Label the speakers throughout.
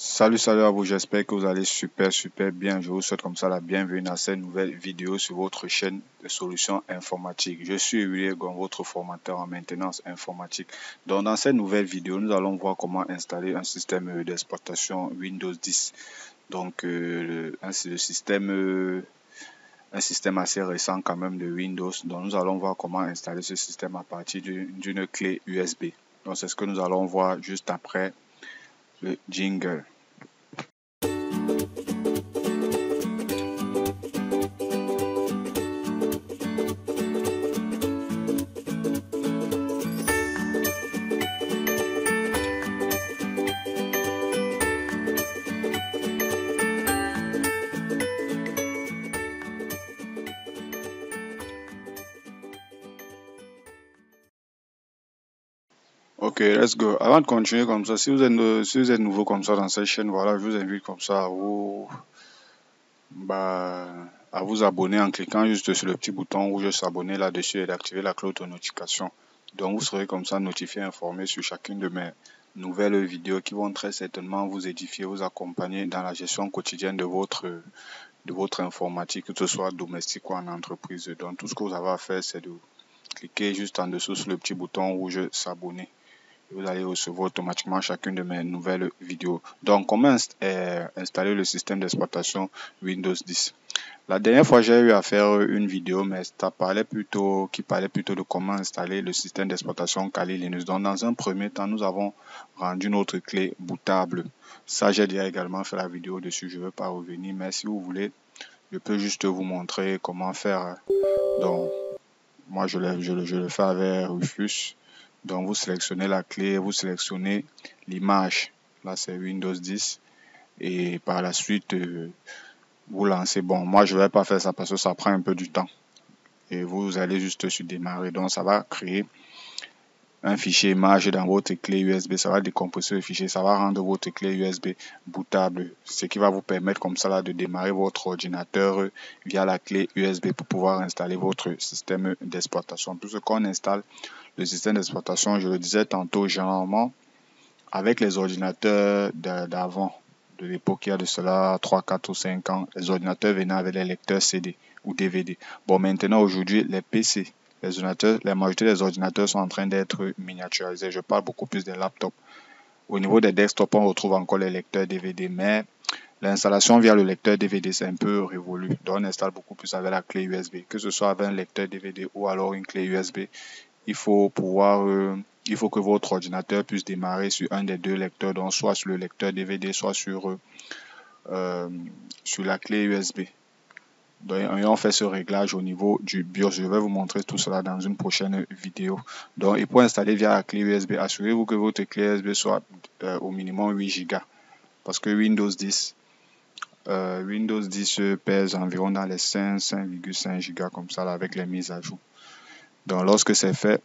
Speaker 1: Salut à vous, j'espère que vous allez super bien. Je vous souhaite comme ça la bienvenue dans cette nouvelle vidéo sur votre chaîne de solutions informatiques. Je suis William Gon, votre formateur en maintenance informatique. Donc dans cette nouvelle vidéo, nous allons voir comment installer un système d'exploitation Windows 10. Donc un système assez récent quand même de Windows. Donc nous allons voir comment installer ce système à partir d'une clé USB. Donc c'est ce que nous allons voir juste après le jingle. Ok, let's go. Avant de continuer comme ça, si vous êtes nouveau comme ça dans cette chaîne, voilà, je vous invite comme ça à vous abonner en cliquant juste sur le petit bouton rouge s'abonner là-dessus et d'activer la cloche de notification. Donc vous serez comme ça notifié, informé sur chacune de mes nouvelles vidéos qui vont très certainement vous édifier, vous accompagner dans la gestion quotidienne de votre informatique, que ce soit domestique ou en entreprise. Donc tout ce que vous avez à faire, c'est de cliquer juste en dessous sur le petit bouton rouge s'abonner. Vous allez recevoir automatiquement chacune de mes nouvelles vidéos. Donc, comment installer le système d'exploitation Windows 10? La dernière fois, j'ai eu à faire une vidéo, mais qui parlait plutôt de comment installer le système d'exploitation Kali Linux. Donc, dans un premier temps, nous avons rendu notre clé bootable. Ça, j'ai déjà également fait la vidéo dessus. Je ne veux pas revenir, mais si vous voulez, je peux juste vous montrer comment faire. Donc, moi, je le fais avec Rufus. Donc, vous sélectionnez la clé, vous sélectionnez l'image. Là, c'est Windows 10. Et par la suite, vous lancez. Bon, moi, je ne vais pas faire ça parce que ça prend un peu du temps. Et vous allez juste sur démarrer. Donc, ça va créer un fichier image dans votre clé USB. Ça va décomposer le fichier. Ça va rendre votre clé USB bootable. Ce qui va vous permettre comme ça là, de démarrer votre ordinateur via la clé USB pour pouvoir installer votre système d'exploitation. Tout ce qu'on installe, le système d'exploitation, je le disais tantôt, généralement, avec les ordinateurs d'avant, de l'époque, il y a de cela 3, 4 ou 5 ans, les ordinateurs venaient avec les lecteurs CD ou DVD. Bon, maintenant, aujourd'hui, les PC, la majorité des ordinateurs sont en train d'être miniaturisés. Je parle beaucoup plus des laptops. Au niveau des desktops, on retrouve encore les lecteurs DVD, mais l'installation via le lecteur DVD, c'est un peu révolu. Donc, on installe beaucoup plus avec la clé USB. Que ce soit avec un lecteur DVD ou alors une clé USB, il faut que votre ordinateur puisse démarrer sur un des deux lecteurs, donc soit sur le lecteur DVD, soit sur la clé USB. Donc, on fait ce réglage au niveau du BIOS. Je vais vous montrer tout cela dans une prochaine vidéo. Donc, et pour installer via la clé USB, assurez-vous que votre clé USB soit au minimum 8 Go. Parce que Windows 10 pèse environ dans les 5,5 Go comme ça là, avec les mises à jour. Donc, lorsque c'est fait,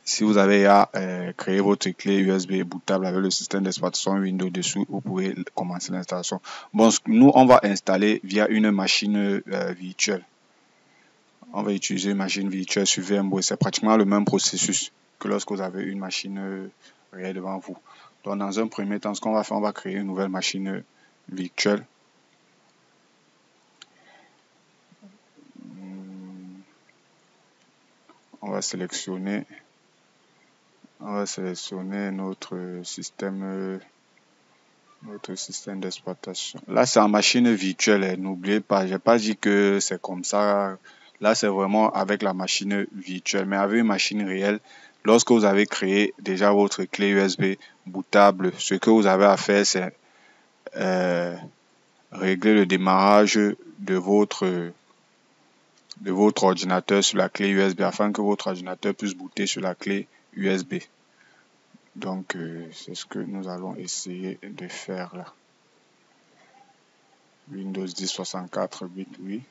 Speaker 1: si vous avez à créer votre clé USB bootable avec le système d'exploitation Windows dessous, vous pouvez commencer l'installation. Bon, nous, on va installer via une machine virtuelle. On va utiliser une machine virtuelle sur VMware. C'est pratiquement le même processus que lorsque vous avez une machine réelle devant vous. Donc, dans un premier temps, ce qu'on va faire, on va créer une nouvelle machine virtuelle. On va sélectionner notre système d'exploitation. Là, c'est en machine virtuelle. N'oubliez pas, je n'ai pas dit que c'est comme ça. Là, c'est vraiment avec la machine virtuelle. Mais avec une machine réelle, lorsque vous avez créé déjà votre clé USB bootable, ce que vous avez à faire, c'est régler le démarrage de votre ordinateur sur la clé USB afin que votre ordinateur puisse booter sur la clé USB. Donc, c'est ce que nous allons essayer de faire là. Windows 10 64 bits, oui.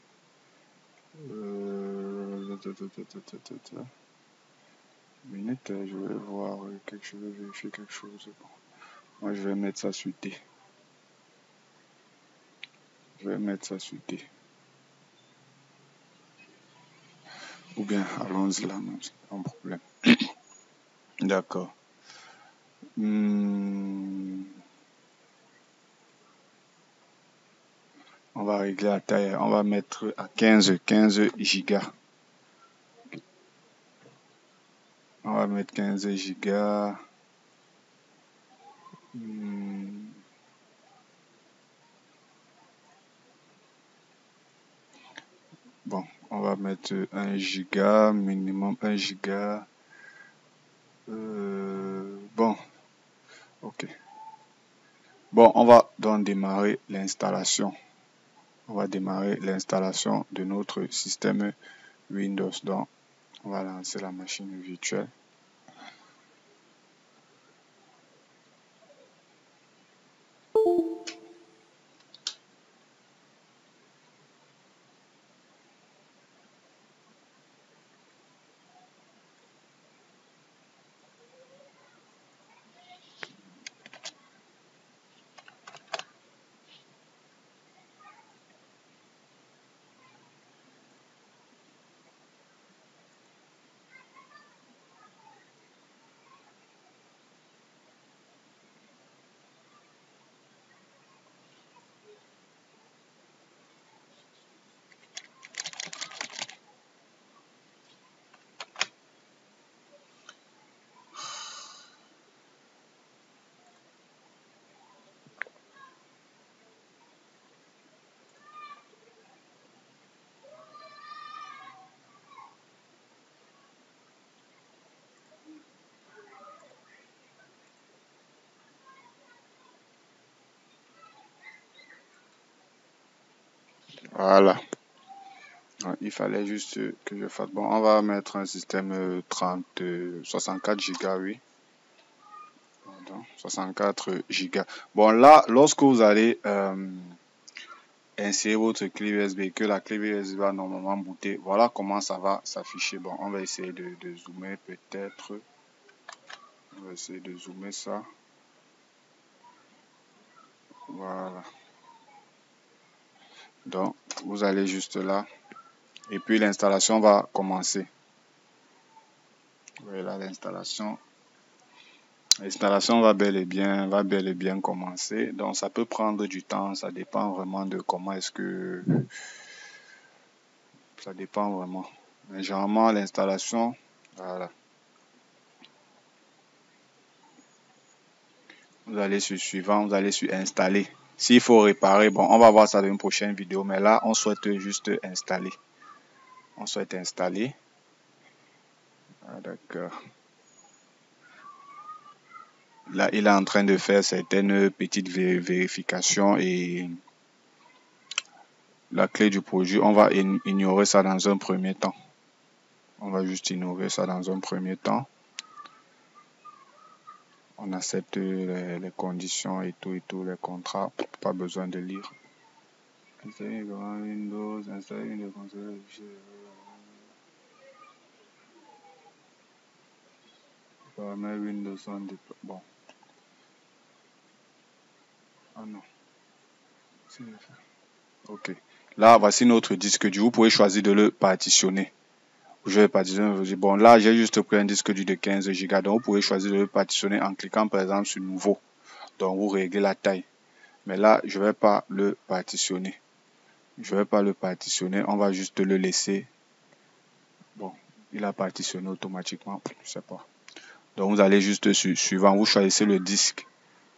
Speaker 1: Minute, je vais voir je vais vérifier quelque chose. Moi, je vais mettre ça sur D. Ou bien, allons-y là, non, c'est pas un problème. D'accord. On va régler la taille. On va mettre à 15 gigas. On va mettre 15 gigas. Bon, on va mettre 1 giga, minimum 1 giga. Bon, ok. Bon, on va donc démarrer l'installation. On va démarrer l'installation de notre système Windows. Donc, on va lancer la machine virtuelle. Voilà. Il fallait juste que je fasse. Bon, on va mettre un système 64 gigas, oui. Pardon, 64 gigas. Bon, là, lorsque vous allez insérer votre clé USB, que la clé USB va normalement booter, voilà comment ça va s'afficher. Bon, on va essayer de zoomer peut-être. On va essayer de zoomer ça. Voilà. Donc, vous allez juste là. Et puis, l'installation va commencer. Voilà, l'installation va bel et bien commencer. Donc, ça peut prendre du temps. Ça dépend vraiment de comment est-ce que... Ça dépend vraiment. Mais généralement, l'installation... Voilà. Vous allez sur suivant, vous allez sur installer. S'il faut réparer, bon, on va voir ça dans une prochaine vidéo. Mais là, on souhaite juste installer. On souhaite installer. Ah, d'accord. Là, il est en train de faire certaines petites vérifications et la clé du produit, on va ignorer ça dans un premier temps. On va juste ignorer ça dans un premier temps. On accepte les conditions et tout, les contrats. Pas besoin de lire. Installer Windows, installer une console. Windows on déploie. Bon. Ah non. Ok. Là, voici notre disque dur. Vous pouvez choisir de le partitionner. Je vais partitionner. Bon, là, j'ai juste pris un disque dur de 15 Go. Donc, vous pouvez choisir de le partitionner en cliquant, par exemple, sur Nouveau. Donc, vous réglez la taille. Mais là, je ne vais pas le partitionner. Je ne vais pas le partitionner. On va juste le laisser. Bon, il a partitionné automatiquement. Je ne sais pas. Donc, vous allez juste sur Suivant. Vous choisissez le disque.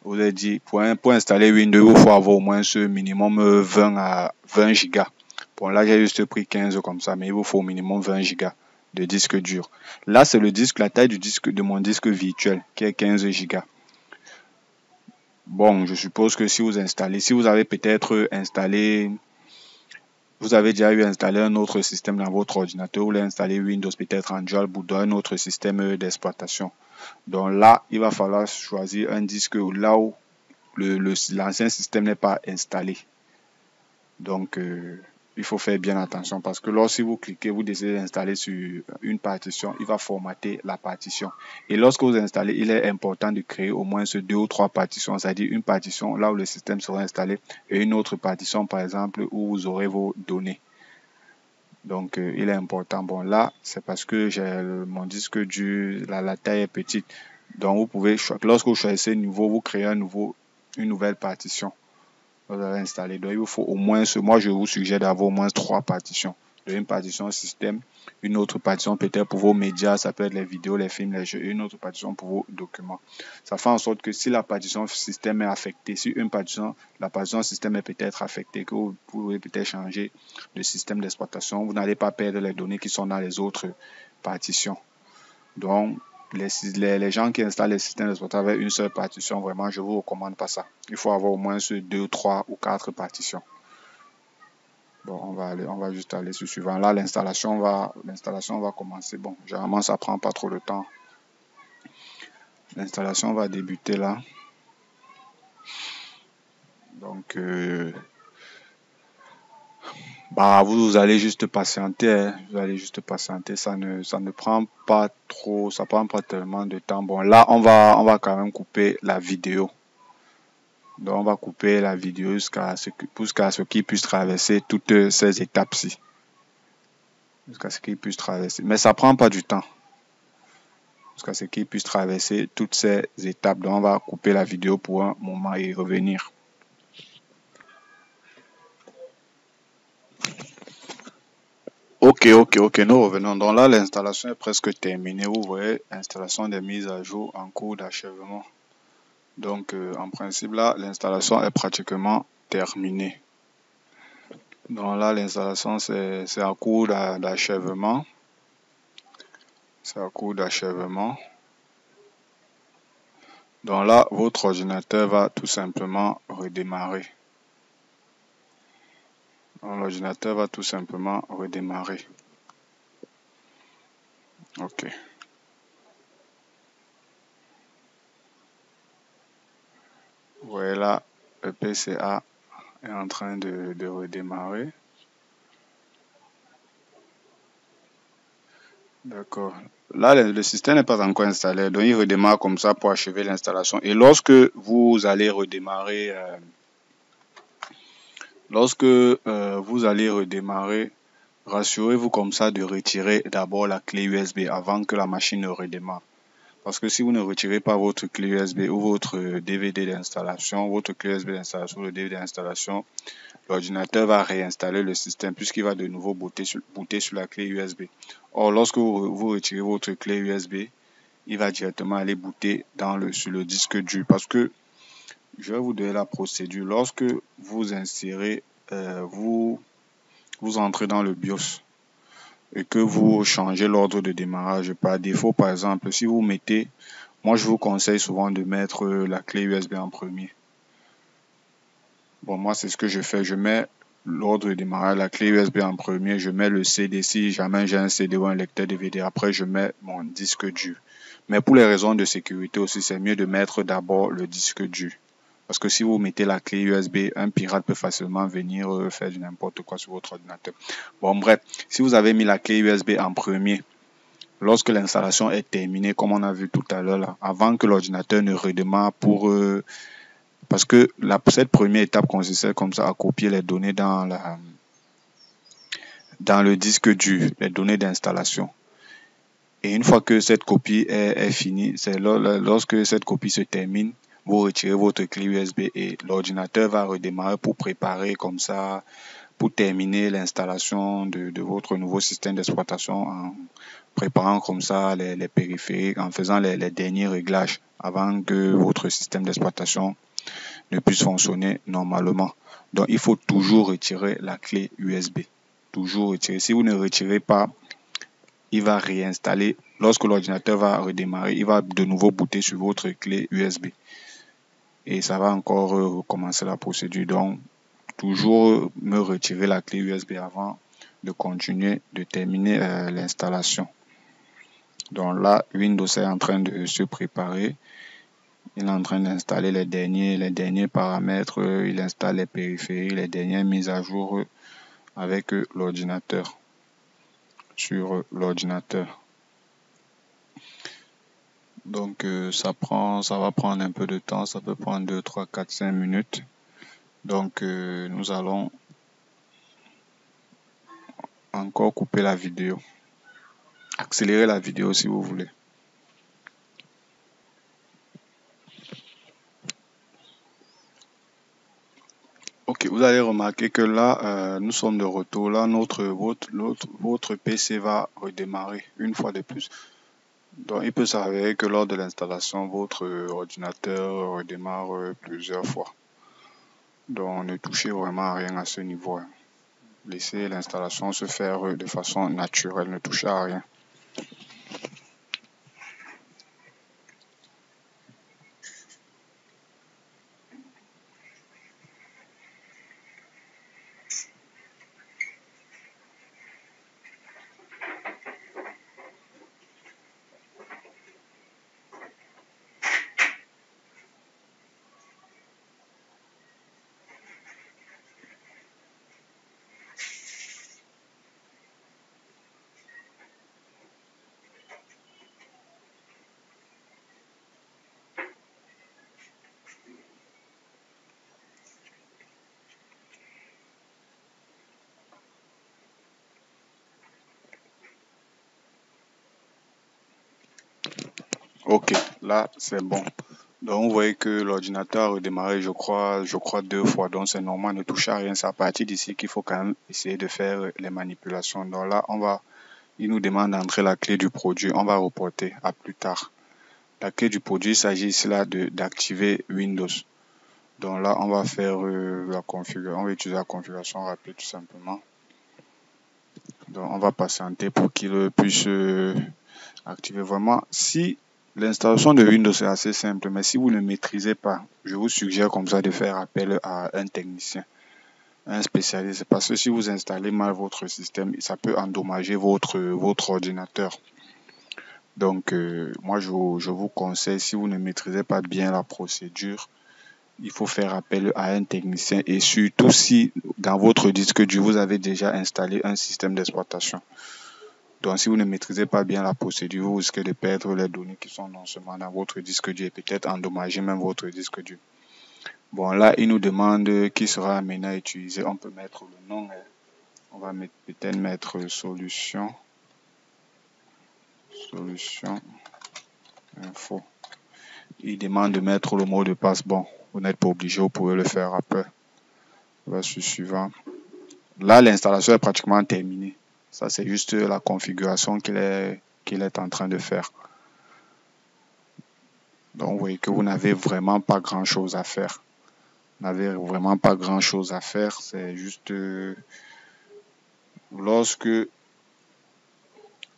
Speaker 1: Vous avez dit, pour installer Windows, il faut avoir au moins ce minimum 20 à 20 gigas. Bon, là, j'ai juste pris 15 comme ça, mais il vous faut au minimum 20 gigas de disque dur. Là, c'est le disque, la taille du disque de mon disque virtuel, qui est 15 gigas. Bon, je suppose que si vous avez peut-être installé, vous avez déjà eu installé un autre système dans votre ordinateur, vous voulez installer Windows, peut-être en dual boot, dans un autre système d'exploitation. Donc là, il va falloir choisir un disque là où l'ancien système n'est pas installé. Donc, il faut faire bien attention parce que lorsque vous cliquez, vous décidez d'installer sur une partition, il va formater la partition. Et lorsque vous installez, il est important de créer au moins 2 ou 3 partitions, c'est-à-dire une partition là où le système sera installé et une autre partition, par exemple, où vous aurez vos données. Donc, il est important. Bon, là, c'est parce que j'ai mon disque dur, la taille est petite. Donc, vous pouvez, lorsque vous choisissez nouveau, vous créez une nouvelle partition. Vous avez installé. Donc, il vous faut au moins, moi je vous suggère d'avoir au moins 3 partitions. Donc, une partition système, une autre partition peut-être pour vos médias, ça peut être les vidéos, les films, les jeux, et une autre partition pour vos documents. Ça fait en sorte que si la partition système est affectée, si la partition système est peut-être affectée, que vous pouvez peut-être changer de système d'exploitation, vous n'allez pas perdre les données qui sont dans les autres partitions. Donc, les gens qui installent les systèmes d'exploitation avec une seule partition, vraiment, je ne vous recommande pas ça. Il faut avoir au moins 2, 3 ou 4 partitions. Bon, on va juste aller sur le suivant. Là, l'installation va commencer. Bon, généralement, ça prend pas trop de temps. L'installation va débuter là. Donc, vous allez juste patienter. Hein. Vous allez juste patienter. Ça ne prend pas trop, ça prend pas tellement de temps. Bon, là, on va quand même couper la vidéo. Donc, on va couper la vidéo jusqu'à ce qu'il puisse traverser toutes ces étapes-ci. Jusqu'à ce qu'il puisse traverser. Mais ça prend pas du temps. Jusqu'à ce qu'il puisse traverser toutes ces étapes. Donc, on va couper la vidéo pour un moment et revenir. Ok, nous revenons. Donc là, l'installation est presque terminée. Vous voyez, installation des mises à jour en cours d'achèvement. Donc, en principe, là, l'installation est pratiquement terminée. Donc là, l'installation, c'est en cours d'achèvement. C'est en cours d'achèvement. Donc là, votre ordinateur va tout simplement redémarrer. L'ordinateur va tout simplement redémarrer. Ok. Voilà, le PCA est en train de redémarrer. D'accord. Là, le système n'est pas encore installé, donc il redémarre comme ça pour achever l'installation. Et lorsque vous allez redémarrer, rassurez-vous comme ça de retirer d'abord la clé USB avant que la machine ne redémarre. Parce que si vous ne retirez pas votre clé USB ou votre DVD d'installation, votre clé USB d'installation, le DVD d'installation, l'ordinateur va réinstaller le système puisqu'il va de nouveau booter sur la clé USB. Or, lorsque vous retirez votre clé USB, il va directement aller booter sur le disque dur. Parce que, je vais vous donner la procédure. Lorsque vous insérez, vous entrez dans le BIOS et que vous changez l'ordre de démarrage par défaut, par exemple, si vous mettez, moi je vous conseille souvent de mettre la clé USB en premier. Bon, moi c'est ce que je fais, je mets l'ordre de démarrage, la clé USB en premier, je mets le CD si jamais j'ai un CD ou un lecteur DVD, après je mets mon disque dur. Mais pour les raisons de sécurité aussi, c'est mieux de mettre d'abord le disque dur. Parce que si vous mettez la clé USB, un pirate peut facilement venir faire du n'importe quoi sur votre ordinateur. Bon, bref, si vous avez mis la clé USB en premier, lorsque l'installation est terminée, comme on a vu tout à l'heure, là, avant que l'ordinateur ne redémarre parce que cette première étape consistait comme ça à copier les données dans le disque dur, les données d'installation. Et une fois que cette copie est finie, c'est lorsque cette copie se termine, vous retirez votre clé USB et l'ordinateur va redémarrer pour préparer comme ça, pour terminer l'installation de votre nouveau système d'exploitation en préparant comme ça les périphériques, en faisant les derniers réglages avant que votre système d'exploitation ne puisse fonctionner normalement. Donc, il faut toujours retirer la clé USB. Toujours retirer. Si vous ne retirez pas, il va réinstaller. Lorsque l'ordinateur va redémarrer, il va de nouveau booter sur votre clé USB. Et ça va encore recommencer la procédure. Donc, toujours me retirer la clé USB avant de continuer, de terminer l'installation. Donc là, Windows est en train de se préparer. Il est en train d'installer les derniers paramètres. Il installe les périphériques, les dernières mises à jour avec l'ordinateur. Sur l'ordinateur. Donc ça va prendre un peu de temps. Ça peut prendre 2, 3, 4, 5 minutes. Donc nous allons encore couper la vidéo. Accélérer la vidéo si vous voulez. Ok, vous allez remarquer que là, nous sommes de retour. Là, votre PC va redémarrer une fois de plus. Donc, il peut s'avérer que lors de l'installation, votre ordinateur redémarre plusieurs fois. Donc, ne touchez vraiment à rien à ce niveau, hein. Laissez l'installation se faire de façon naturelle, ne touchez à rien. Ok, là, c'est bon. Donc, vous voyez que l'ordinateur a redémarré, je crois 2 fois. Donc, c'est normal, ne touchez à rien. C'est à partir d'ici qu'il faut quand même essayer de faire les manipulations. Donc là, il nous demande d'entrer la clé du produit. On va reporter à plus tard. La clé du produit, il s'agit ici là d'activer Windows. Donc là, on va faire la configuration. On va utiliser la configuration rapide tout simplement. Donc, on va patienter pour qu'il puisse activer vraiment. Si l'installation de Windows est assez simple, mais si vous ne maîtrisez pas, je vous suggère comme ça de faire appel à un technicien, un spécialiste, parce que si vous installez mal votre système, ça peut endommager votre ordinateur. Donc, moi, je vous conseille, si vous ne maîtrisez pas bien la procédure, il faut faire appel à un technicien et surtout si dans votre disque dur, vous avez déjà installé un système d'exploitation. Donc, si vous ne maîtrisez pas bien la procédure, vous risquez de perdre les données qui sont non seulement dans votre disque dur et peut-être endommager même votre disque dur. Bon, là, il nous demande qui sera amené à utiliser. On peut mettre le nom. On va peut-être mettre solution info. Il demande de mettre le mot de passe. Bon, vous n'êtes pas obligé, vous pouvez le faire après. On va sur suivant. Là, l'installation est pratiquement terminée. Ça, c'est juste la configuration qu'il est en train de faire. Donc, vous voyez que vous n'avez vraiment pas grand-chose à faire. Vous n'avez vraiment pas grand-chose à faire. C'est juste lorsque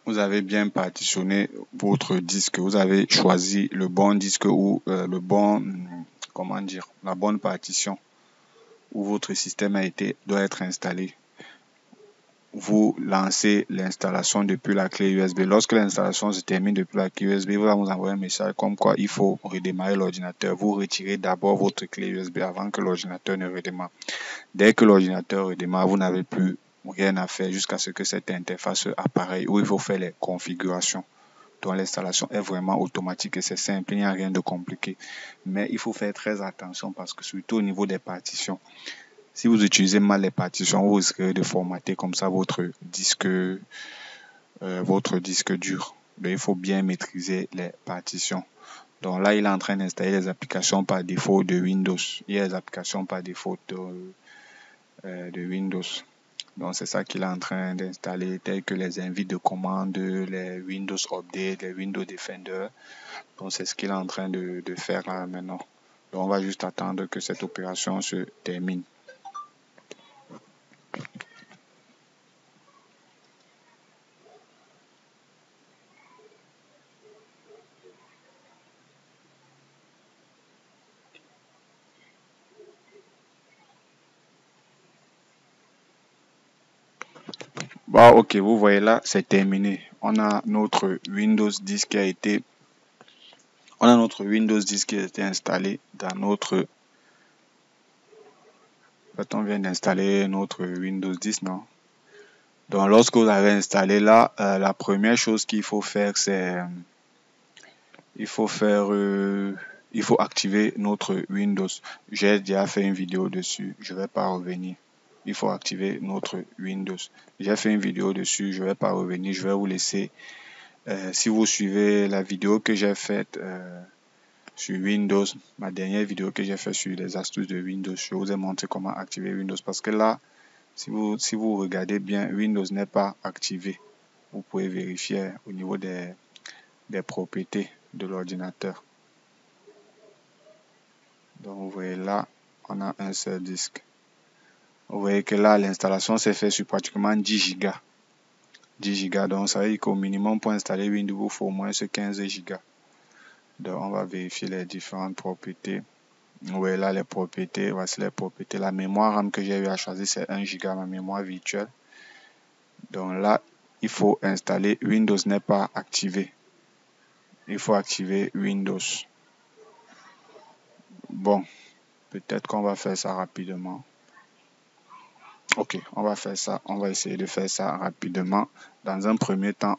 Speaker 1: vous avez bien partitionné votre disque, vous avez choisi le bon disque ou le bon, comment dire, la bonne partition où votre système doit être installé. Vous lancez l'installation depuis la clé USB. Lorsque l'installation se termine depuis la clé USB, vous allez vous envoyer un message comme quoi il faut redémarrer l'ordinateur. Vous retirez d'abord votre clé USB avant que l'ordinateur ne redémarre. Dès que l'ordinateur redémarre, vous n'avez plus rien à faire jusqu'à ce que cette interface apparaisse où il faut faire les configurations. Donc l'installation est vraiment automatique et c'est simple, il n'y a rien de compliqué. Mais il faut faire très attention parce que surtout au niveau des partitions, si vous utilisez mal les partitions, vous risquez de formater comme ça votre disque dur. Donc, il faut bien maîtriser les partitions. Donc là, il est en train d'installer les applications par défaut de Windows. Il y a les applications par défaut de Windows. Donc c'est ça qu'il est en train d'installer, telles que les invites de commande, les Windows Update, les Windows Defender. Donc c'est ce qu'il est en train de faire là maintenant. Donc on va juste attendre que cette opération se termine. Bah, ok, vous voyez là, c'est terminé. On a notre Windows 10 qui a été installé dans notre. On vient d'installer notre Windows 10, non? Donc, lorsque vous avez installé là, la première chose qu'il faut faire, c'est il faut activer notre Windows. J'ai déjà fait une vidéo dessus, je ne vais pas revenir. Il faut activer notre Windows. J'ai fait une vidéo dessus, je ne vais pas revenir. Je vais vous laisser, si vous suivez la vidéo que j'ai faite sur Windows, ma dernière vidéo que j'ai fait sur les astuces de Windows, je vous ai montré comment activer Windows. Parce que là, si vous regardez bien, Windows n'est pas activé. Vous pouvez vérifier au niveau des propriétés de l'ordinateur. Donc vous voyez là, on a un seul disque. Vous voyez que là, l'installation s'est faite sur pratiquement 10 Go. 10 Go, donc ça veut dire qu'au minimum pour installer Windows, il faut au moins ce 15 Go. Donc on va vérifier les différentes propriétés. Vous voyez là les propriétés, voici les propriétés. La mémoire RAM que j'ai eu à choisir, c'est 1 Go, ma mémoire virtuelle. Donc là, il faut installer, Windows n'est pas activé. Il faut activer Windows. Bon, peut-être qu'on va faire ça rapidement. Ok, on va faire ça. On va essayer de faire ça rapidement. Dans un premier temps,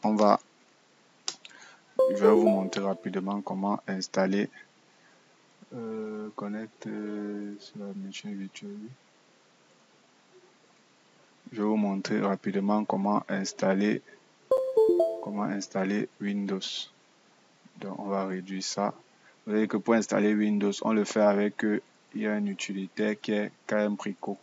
Speaker 1: je vais vous montrer rapidement comment installer connect sur la machine virtuelle. Je vais vous montrer rapidement comment installer Windows. Donc on va réduire ça. Vous voyez que pour installer Windows, on le fait avec il y a un utilitaire qui est KMPrico.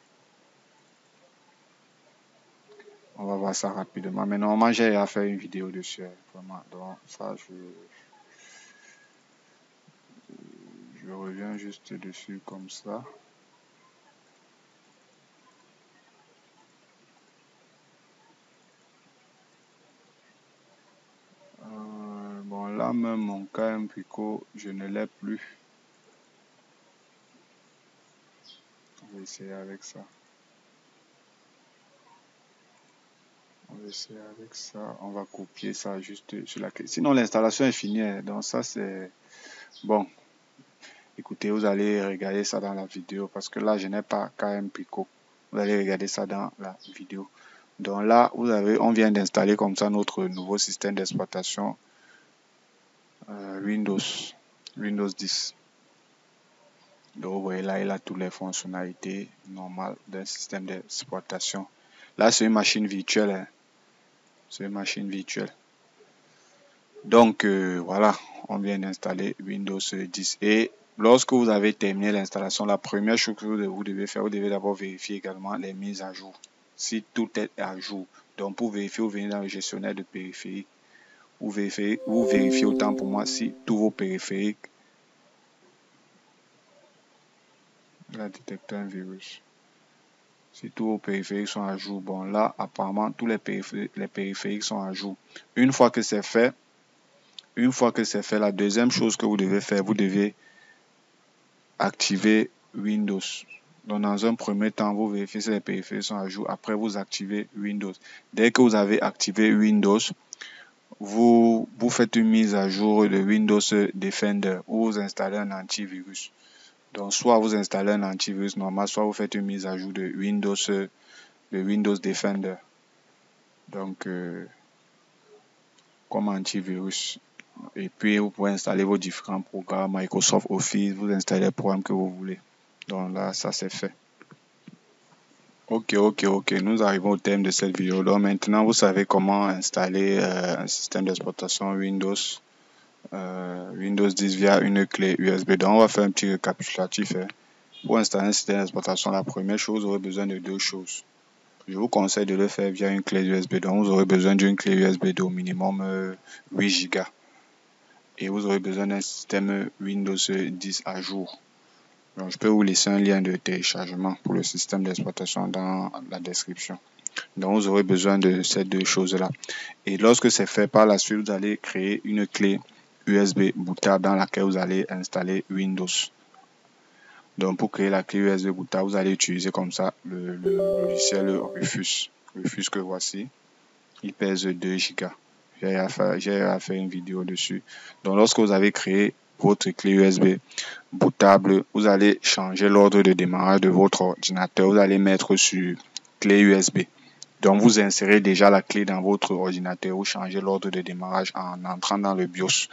Speaker 1: On va voir ça rapidement. Mais normalement, j'ai à faire une vidéo dessus. Vraiment. Donc ça, je reviens juste dessus comme ça. Bon, là même, mon KMPrico, je ne l'ai plus. On va essayer avec ça. On va copier ça juste sur la clé. Sinon, l'installation est finie. Donc ça, c'est... Bon, écoutez, vous allez regarder ça dans la vidéo. Parce que là, je n'ai pas KMPrico. Vous allez regarder ça dans la vidéo. Donc là, on vient d'installer comme ça notre nouveau système d'exploitation Windows 10. Donc vous voyez là, il a toutes les fonctionnalités normales d'un système d'exploitation. Là, c'est une machine virtuelle. Hein. C'est une machine virtuelle. Donc voilà, on vient d'installer Windows 10. Et lorsque vous avez terminé l'installation, la première chose que vous devez faire, vous devez d'abord vérifier également les mises à jour. Si tout est à jour. Donc pour vérifier, vous venez dans le gestionnaire de périphériques. Vous vérifiez autant pour moi si tous vos périphériques détecter un virus. Si tous vos périphériques sont à jour, bon là apparemment tous les périphériques sont à jour. Une fois que c'est fait, la deuxième chose que vous devez faire, vous devez activer Windows. Donc dans un premier temps, vous vérifiez si les périphériques sont à jour. Après, vous activez Windows. Dès que vous avez activé Windows, vous faites une mise à jour de Windows Defender ou vous installez un antivirus. Donc, soit vous installez un antivirus normal, soit vous faites une mise à jour de Windows Defender. Donc, comme antivirus. Et puis, vous pouvez installer vos différents programmes, Microsoft Office, vous installez les programmes que vous voulez. Donc là, ça c'est fait. Ok. Nous arrivons au terme de cette vidéo. Donc maintenant, vous savez comment installer un système d'exploitation Windows 10 via une clé USB. Donc, on va faire un petit récapitulatif. Hein. Pour installer un système d'exploitation, la première chose, vous aurez besoin de deux choses. Je vous conseille de le faire via une clé USB. Donc, vous aurez besoin d'une clé USB d'au minimum 8 Go. Et vous aurez besoin d'un système Windows 10 à jour. Donc, je peux vous laisser un lien de téléchargement pour le système d'exploitation dans la description. Donc, vous aurez besoin de ces deux choses-là. Et lorsque c'est fait, par la suite, vous allez créer une clé USB bootable dans laquelle vous allez installer Windows. Donc, pour créer la clé USB bootable, vous allez utiliser comme ça le logiciel Rufus. Rufus que voici. Il pèse 2 Go. J'ai à faire une vidéo dessus. Donc, lorsque vous avez créé votre clé USB bootable, vous allez changer l'ordre de démarrage de votre ordinateur. Vous allez mettre sur clé USB. Donc, vous insérez déjà la clé dans votre ordinateur. Vous changez l'ordre de démarrage en entrant dans le BIOS.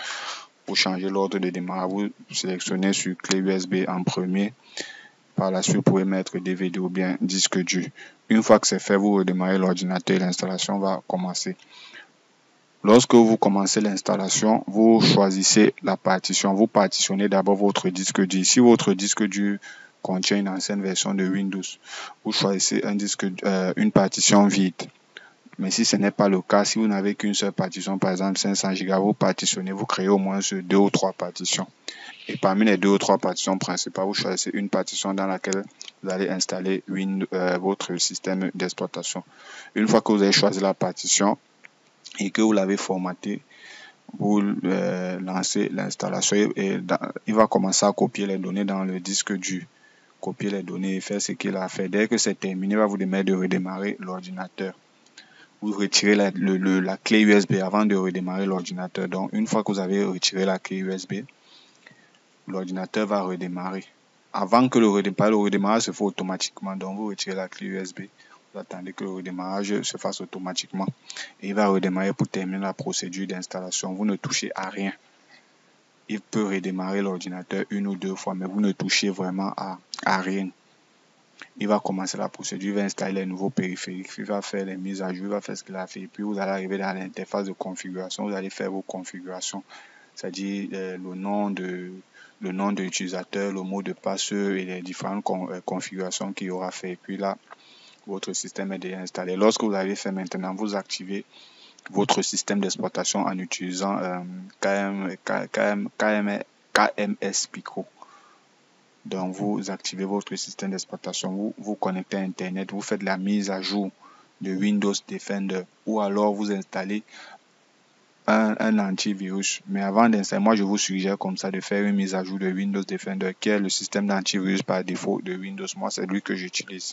Speaker 1: Pour changer l'ordre de démarrage, vous sélectionnez sur clé USB en premier. Par la suite, vous pouvez mettre DVD ou bien disque dur. Une fois que c'est fait, vous redémarrez l'ordinateur et l'installation va commencer. Lorsque vous commencez l'installation, vous choisissez la partition. Vous partitionnez d'abord votre disque dur. Si votre disque dur contient une ancienne version de Windows, vous choisissez une partition vide. Mais si ce n'est pas le cas, si vous n'avez qu'une seule partition, par exemple 500 Go, vous partitionnez, vous créez au moins deux ou trois partitions. Et parmi les deux ou trois partitions principales, vous choisissez une partition dans laquelle vous allez installer votre système d'exploitation. Une fois que vous avez choisi la partition et que vous l'avez formaté, vous lancez l'installation et il va commencer à copier les données dans le disque dur. Copier les données et faire ce qu'il a fait. Dès que c'est terminé, il va vous demander de redémarrer l'ordinateur. Vous retirez la clé USB avant de redémarrer l'ordinateur. Donc, une fois que vous avez retiré la clé USB, l'ordinateur va redémarrer. Avant que le redémarrage se fasse automatiquement. Donc, vous retirez la clé USB. Vous attendez que le redémarrage se fasse automatiquement. Et il va redémarrer pour terminer la procédure d'installation. Vous ne touchez à rien. Il peut redémarrer l'ordinateur une ou deux fois, mais vous ne touchez vraiment à rien. Il va commencer la procédure, il va installer les nouveaux périphériques, il va faire les mises à jour, il va faire ce qu'il a fait. Et puis vous allez arriver dans l'interface de configuration, vous allez faire vos configurations, c'est-à-dire le nom de l'utilisateur, le mot de passe et les différentes configurations qu'il aura fait. Et puis là, votre système est déjà installé. Lorsque vous avez fait maintenant, vous activez votre système d'exploitation en utilisant KMS Pico. Donc, vous activez votre système d'exploitation, vous connectez à Internet, vous faites la mise à jour de Windows Defender ou alors vous installez un antivirus. Mais avant d'installer, moi je vous suggère comme ça de faire une mise à jour de Windows Defender qui est le système d'antivirus par défaut de Windows. Moi, c'est lui que j'utilise.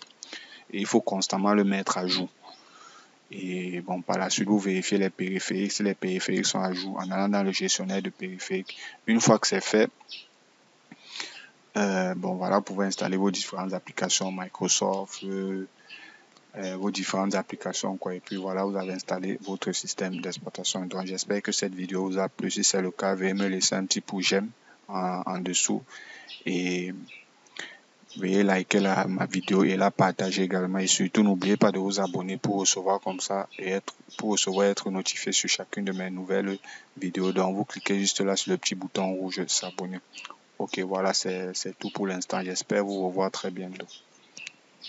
Speaker 1: Et il faut constamment le mettre à jour. Et bon, par la suite, vous vérifiez les périphériques, si les périphériques sont à jour en allant dans le gestionnaire de périphériques. Une fois que c'est fait, vous pouvez installer vos différentes applications Microsoft, vos différentes applications, et puis voilà, vous avez installé votre système d'exploitation. Donc, j'espère que cette vidéo vous a plu. Si c'est le cas, veuillez me laisser un petit pouce j'aime en dessous et veuillez liker ma vidéo et la partager également. Et surtout, n'oubliez pas de vous abonner pour recevoir comme ça et être notifié sur chacune de mes nouvelles vidéos. Donc, vous cliquez juste là sur le petit bouton rouge s'abonner. Ok, voilà, c'est tout pour l'instant. J'espère vous revoir très bientôt.